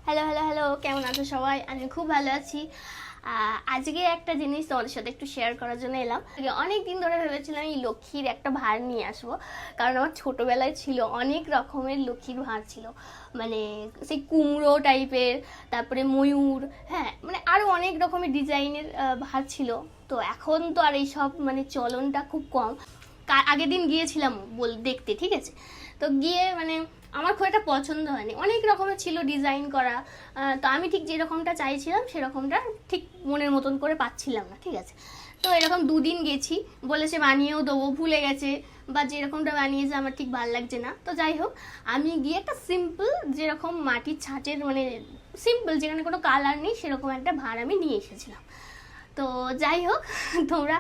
Hello hello hello, কেমন আছো সবাই? আমি খুব ভালো আছি। আজকে একটা জিনিস তোমাদের সাথে একটু শেয়ার করার জন্য এলাম। অনেক দিন ধরে ভেবেছিলাম এই লক্ষ্মীর একটা ভার নিয়ে আসবো, কারণ আমার ছোটোবেলায় ছিল অনেক রকমের লক্ষ্মীর ভার ছিল, মানে সেই কুমড়ো টাইপের, তারপরে ময়ূর, হ্যাঁ মানে আরও অনেক রকমের ডিজাইনের ভার ছিল। তো এখন তো আর এইসব মানে চলনটা খুব কম। আগের দিন গিয়েছিলাম দেখতে, ঠিক আছে? তো গিয়ে মানে আমার খুব একটা পছন্দ হয়নি, অনেক রকমের ছিল ডিজাইন করা। তো আমি ঠিক যেরকমটা চাইছিলাম সেরকমটা ঠিক মনের মতন করে পাচ্ছিলাম না, ঠিক আছে? তো এরকম দুদিন গেছি, বলেছে বানিয়েও দেবো, ভুলে গেছে, বা যেরকমটা বানিয়েছে আমার ঠিক ভালো লাগছে না। তো যাই হোক, আমি গিয়ে একটা সিম্পল যেরকম মাটির ছাঁচের মানে সিম্পল যেখানে কোনো কালার নেই সেরকম একটা ভার আমি নিয়ে এসেছিলাম। তো যাই হোক, তোমরা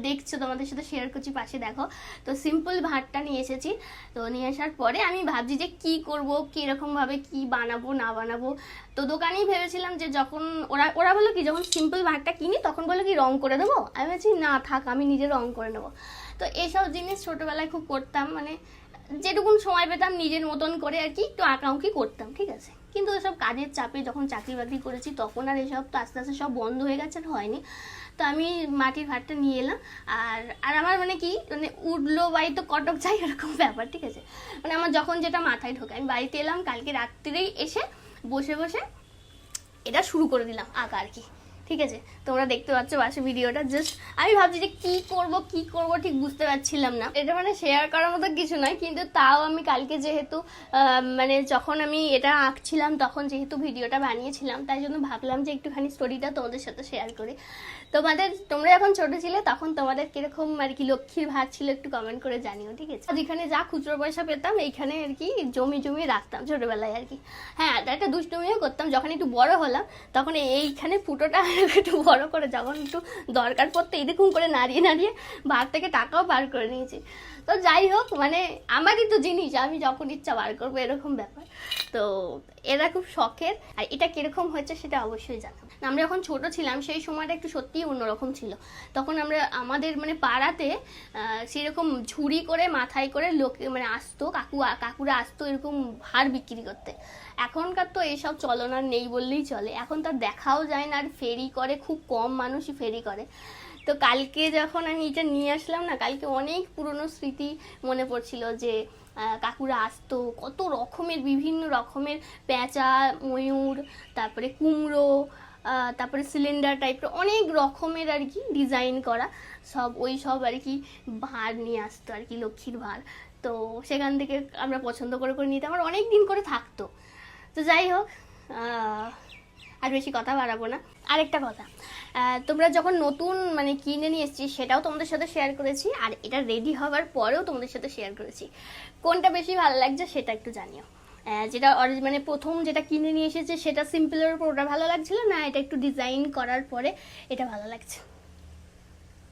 দেখছো, তোমাদের সাথে শেয়ার করছি, পাশে দেখো। তো সিম্পল ভাতটা নিয়ে এসেছি। তো নিয়ে আসার পরে আমি ভাবছি যে কি করব, কীরকমভাবে কি বানাবো না বানাবো। তো দোকানেই ভেবেছিলাম যে যখন ওরা বললো কি যখন সিম্পল ভাতটা কিনি তখন বললো কি রং করে দেবো। আমি বলছি না থাক, আমি নিজে রং করে নেবো। তো এইসব জিনিস ছোটোবেলায় খুব করতাম, মানে যেটুকুন সময় পেতাম নিজের মতন করে আর কি একটু আঁকাউকি করতাম, ঠিক আছে? কিন্তু এসব কাজের চাপে যখন চাকরি বাকরি করেছি তখন আর এসব তো আস্তে আস্তে সব বন্ধ হয়ে গেছে, আর হয়নি। তো আমি মাটির ভাতটা নিয়ে এলাম, আর আর আমার মানে কি মানে উঠলো বাড়ি তো কটক চাই এরকম ব্যাপার, ঠিক আছে? মানে আমার যখন যেটা মাথায় ঢোকে, আমি বাড়িতে এলাম কালকে রাত্রেই, এসে বসে বসে এটা শুরু করে দিলাম আঁকা আর কি, ঠিক আছে? তোমরা দেখতে পাচ্ছ পাশে ভিডিওটা। জাস্ট আমি ভাবছি যে কি করব ঠিক বুঝতে পারছিলাম না। এটা মানে শেয়ার করার মতো কিছু নয়, কিন্তু তাও আমি কালকে যেহেতু মানে যখন আমি এটা আঁকছিলাম তখন যেহেতু ভিডিওটা বানিয়েছিলাম, তাই জন্য ভাবলাম যে একটুখানি স্টোরিটা তোমাদের সাথে শেয়ার করি। তোমরা যখন ছোটো ছিলে তখন তোমাদের কিরকম আর কি লক্ষ্মীর ভাগ ছিল একটু কমেন্ট করে জানিও, ঠিক আছে? যেখানে যা খুচরো পয়সা পেতাম এইখানে আর কি জমি রাখতাম ছোটোবেলায় আর কি। হ্যাঁ, একটা দুষ্টুমিও করতাম, যখন একটু বড় হলাম তখন এইখানে ফুটোটা একটু বড় করে যখন একটু দরকার পড়তো এরকম করে নাড়িয়ে ভাগ থেকে টাকাও বার করে নিয়েছি। তো যাই হোক, মানে আমারই তো জিনিস, আমি যখন ইচ্ছা বার করবো এরকম ব্যাপার। তো এরা খুব শখের, আর এটা কিরকম হয়েছে সেটা অবশ্যই জানাবো। আমরা যখন ছোট ছিলাম সেই সময়টা একটু সত্যিই অন্যরকম ছিল। তখন আমাদের মানে পাড়াতে সেরকম ঝুড়ি করে মাথায় করে লোকে মানে আসতো, কাকুরা আসতো এরকম ভার বিক্রি করতে। এখনকার তো এইসব চলন আর নেই বললেই চলে, এখন তার দেখাও যায় না, আর ফেরি করে খুব কম মানুষই ফেরি করে। তো কালকে যখন আমি এটা নিয়ে আসলাম না, কালকে অনেক পুরনো স্মৃতি মনে পড়ছিল যে কাকুরা আসতো, কত রকমের বিভিন্ন রকমের পেঁচা, ময়ূর, তারপরে কুমড়ো, তারপরে সিলিন্ডার টাইপের অনেক রকমের আর কি ডিজাইন করা সব আর কি ভার নিয়ে আসতো আর কি, লক্ষ্মীর ভার। তো সেখান থেকে আমরা পছন্দ করে নিতাম, আমার অনেক দিন করে থাকতো। তো যাই হোক, আর বেশি কথা বাড়াবো না। আরেকটা কথা, তোমরা যখন নতুন মানে কিনে নিয়ে এসেছি সেটাও তোমাদের সাথে শেয়ার করেছি, আর এটা রেডি হওয়ার পরেও তোমাদের সাথে শেয়ার করেছি। কোনটা বেশি ভালো লাগছে সেটা একটু জানিও। যেটা মানে প্রথম যেটা কিনে নিয়ে এসেছে সেটা সিম্পলের উপর ওটা ভালো লাগছিল না, এটা একটু ডিজাইন করার পরে এটা ভালো লাগছে।